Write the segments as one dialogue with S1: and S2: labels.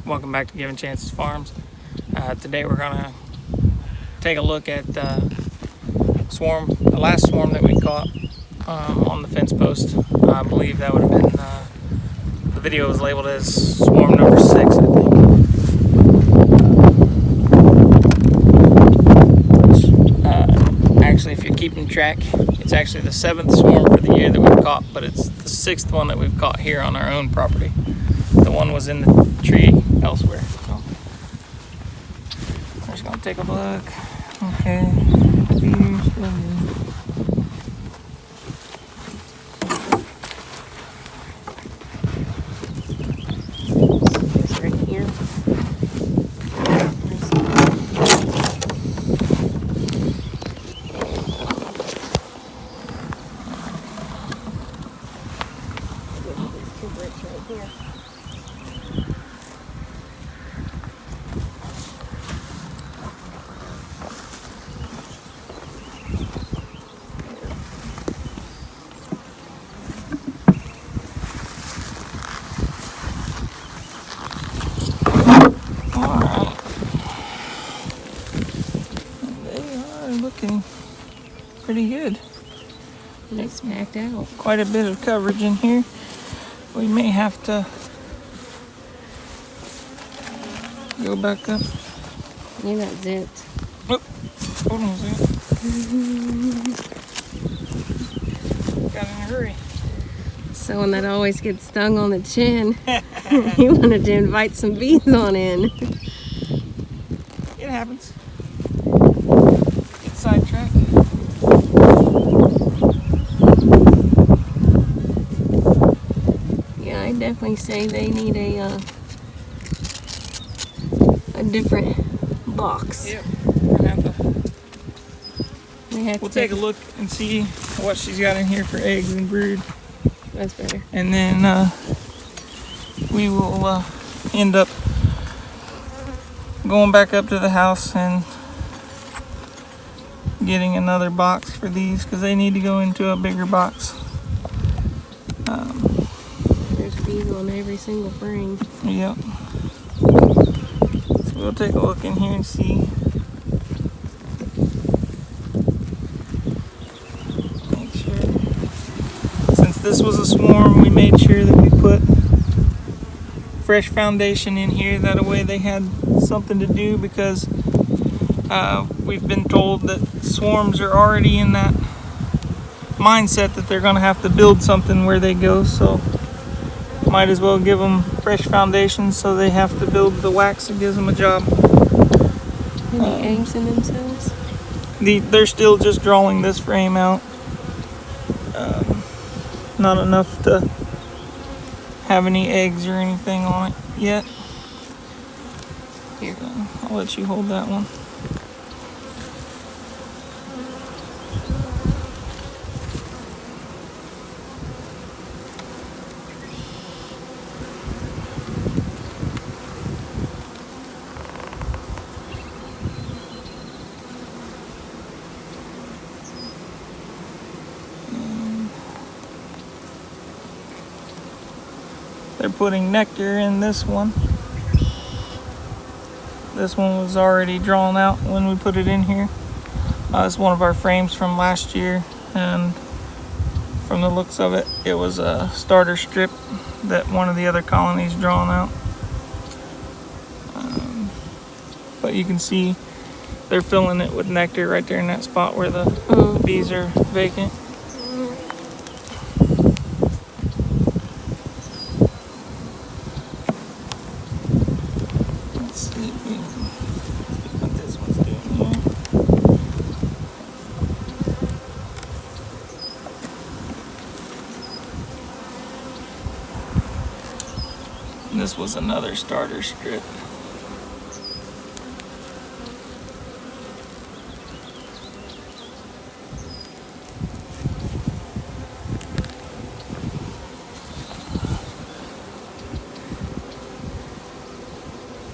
S1: Welcome back to Given Chances Farms. Today we're gonna take a look at the last swarm that we caught on the fence post. I believe that would have been, the video was labeled as swarm number 6, I think. Actually, if you're keeping track, it's actually the 7th swarm for the year that we've caught, but it's the 6th one that we've caught here on our own property. The one was in the tree elsewhere. So we're just gonna take a look. Okay.
S2: It's right here. Right here.
S1: Alright. They are looking pretty good.
S2: It's packed out.
S1: Quite a bit of coverage in here. We may have to go back up.
S2: You got zipped.
S1: Oop. Hold on a second. Got in a hurry.
S2: Someone that always gets stung on the chin. He wanted to invite some bees on in.
S1: It happens. Get sidetracked.
S2: Yeah, I definitely say they need a different box.
S1: Yep. We're gonna have to. We'll take a look and see what she's got in here for eggs and brood.
S2: That's better.
S1: And then we will end up going back up to the house and getting another box for these because they need to go into a bigger box.
S2: There's bees on every single frame.
S1: Yep. So we'll take a look in here and see. Make sure. Since this was a swarm, we made sure that we put fresh foundation in here. That way they had something to do because we've been told that swarms are already in that mindset that they're going to have to build something where they go. So might as well give them fresh foundation so they have to build the wax that gives them a job.
S2: Any eggs in themselves?
S1: They're still just drawing this frame out. Not enough to have any eggs or anything on it yet.
S2: Here.
S1: So I'll let you hold that one. They're putting nectar in this one. This one was already drawn out when we put it in here. It's one of our frames from last year, and from the looks of it, it was a starter strip that one of the other colonies drawn out. But you can see they're filling it with nectar right there in that spot where the bees are vacant. This was another starter strip.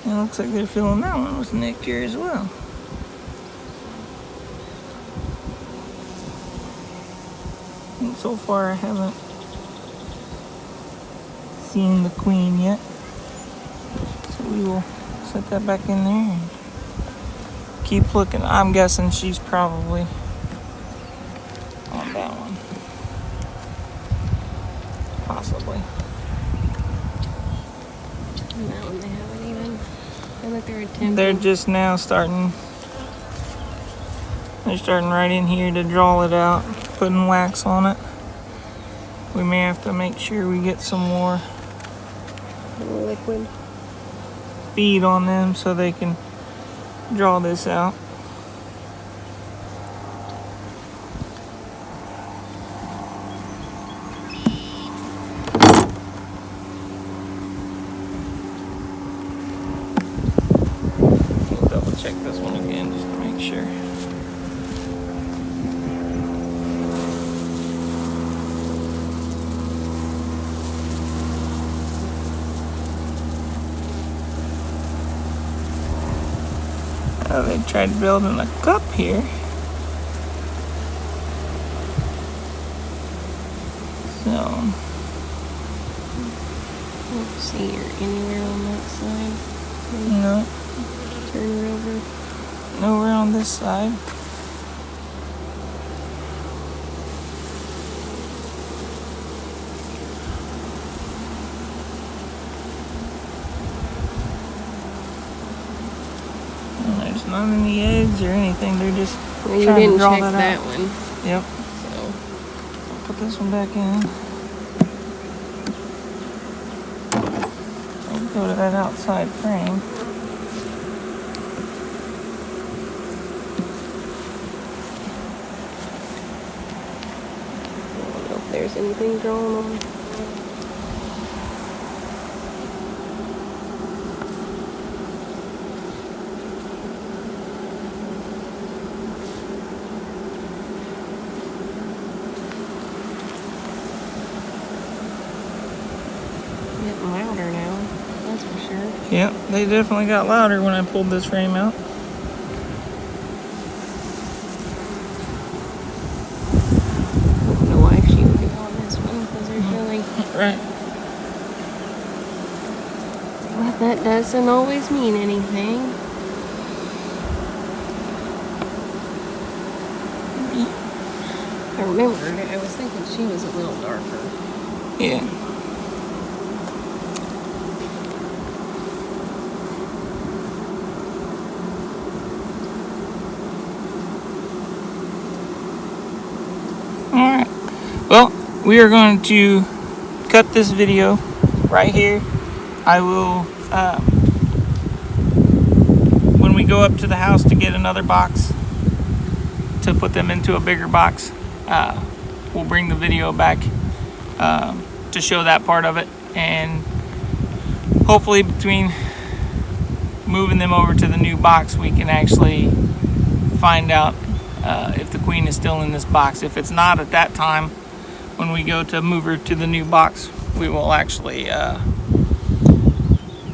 S1: It looks like they're filling that one with nectar as well. And so far I haven't seen the queen yet. So we will set that back in there and keep looking. I'm guessing she's probably on that one. Possibly.
S2: And that one they haven't even. I look, they're attempting.
S1: They're just now starting. They're starting right in here to draw it out, putting wax on it. We may have to make sure we get some more
S2: Liquid.
S1: feed on them so they can draw this out. We'll double check this one again just to make sure. Oh, they tried building a cup here. So,
S2: Don't see her anywhere on that side.
S1: no,
S2: Turn her over.
S1: nowhere on this side. And there's not any eggs or anything. They're just
S2: Well, you
S1: trying to
S2: didn't
S1: draw
S2: check
S1: that
S2: that
S1: out.
S2: one.
S1: Yep.
S2: So
S1: Put this one back in. I'll go to that outside frame.
S2: I don't know if there's anything drawn on. Getting louder now, that's for sure.
S1: Yep, they definitely got louder when I pulled this frame out.
S2: I don't know why she would be on this one because there's really.
S1: Right.
S2: But that doesn't always mean anything. I remembered, I was thinking she was a little darker.
S1: Yeah. Alright. Well, we are going to cut this video right here. I will, when we go up to the house to get another box, to put them into a bigger box, we'll bring the video back to show that part of it. And hopefully between moving them over to the new box, we can actually find out if the queen is still in this box. If it's not at that time, when we go to move her to the new box, we will actually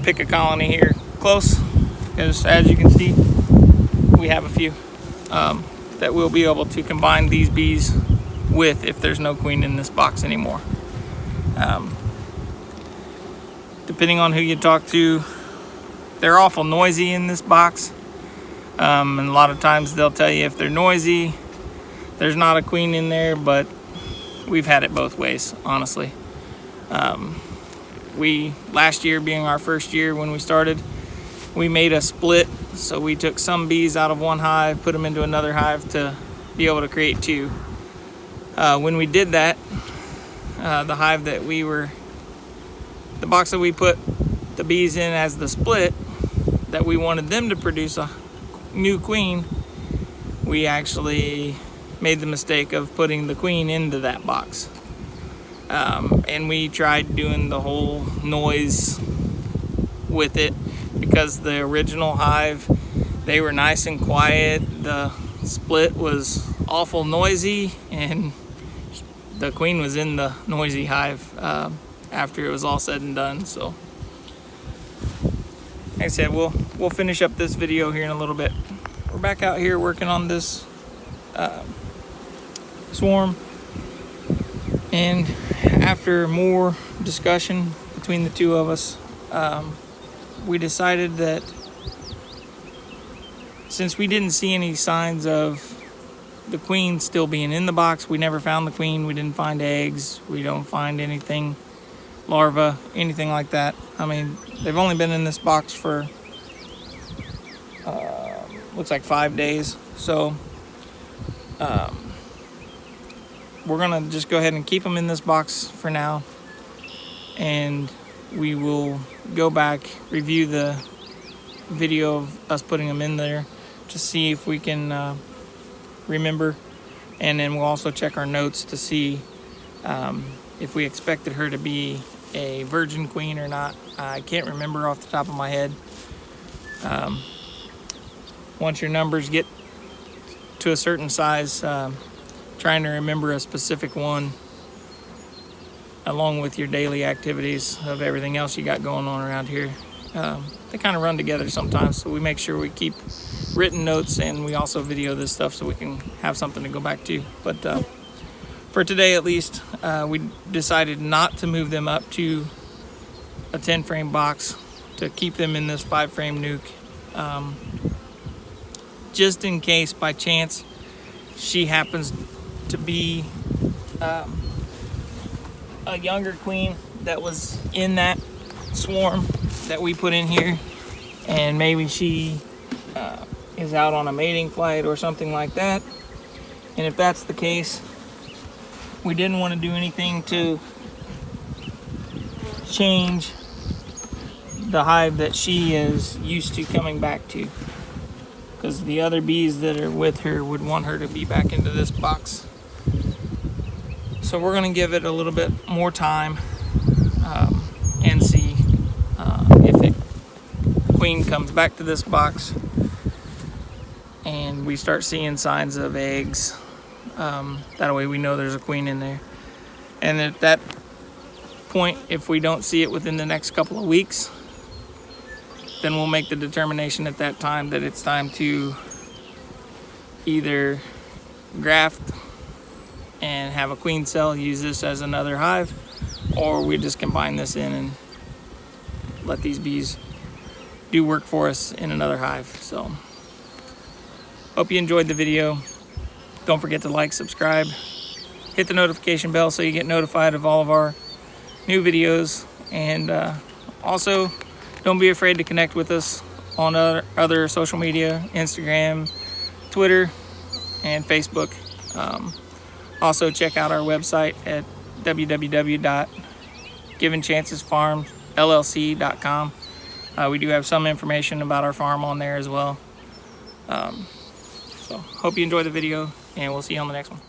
S1: pick a colony here close, because as you can see, we have a few that we'll be able to combine these bees with if there's no queen in this box anymore. Depending on who you talk to, they're awful noisy in this box. And a lot of times they'll tell you if they're noisy, there's not a queen in there, but we've had it both ways, honestly. We, last year being our first year when we started, we made a split. So we took some bees out of one hive, put them into another hive to be able to create two. When we did that, the hive that we were, the box that we put the bees in as the split, that we wanted them to produce a new queen, we actually made the mistake of putting the queen into that box. And we tried doing the whole noise with it, because the original hive, they were nice and quiet. The split was awful noisy, and the queen was in the noisy hive after it was all said and done. So like I said, we'll finish up this video here in a little bit. We're back out here working on this swarm, and after more discussion between the two of us, we decided that since we didn't see any signs of the queen still being in the box, we never found the queen, we didn't find eggs, we don't find anything, larva, anything like that. I mean, they've only been in this box for looks like 5 days, so we're gonna just go ahead and keep them in this box for now, and we will go back, review the video of us putting them in there to see if we can remember, and then we'll also check our notes to see if we expected her to be a virgin queen or not. I can't remember off the top of my head. Once your numbers get to a certain size, trying to remember a specific one along with your daily activities of everything else you got going on around here, they kind of run together sometimes, so we make sure we keep written notes, and we also video this stuff so we can have something to go back to. But for today at least, we decided not to move them up to a 10 frame box, to keep them in this 5 frame nuke, just in case by chance she happens to be a younger queen that was in that swarm that we put in here, and maybe she is out on a mating flight or something like that. And if that's the case, we didn't want to do anything to change the hive that she is used to coming back to, because the other bees that are with her would want her to be back into this box. So we're going to give it a little bit more time and see if the queen comes back to this box and we start seeing signs of eggs. That way we know there's a queen in there. And at that point, if we don't see it within the next couple of weeks, then we'll make the determination at that time that it's time to either graft and have a queen cell, use this as another hive, or we just combine this in and let these bees do work for us in another hive. So hope you enjoyed the video. Don't forget to like, subscribe, hit the notification bell so you get notified of all of our new videos, and also don't be afraid to connect with us on other social media, Instagram, Twitter, and Facebook. Also check out our website at www.givenchancesfarmllc.com. We do have some information about our farm on there as well. So hope you enjoy the video, and we'll see you on the next one.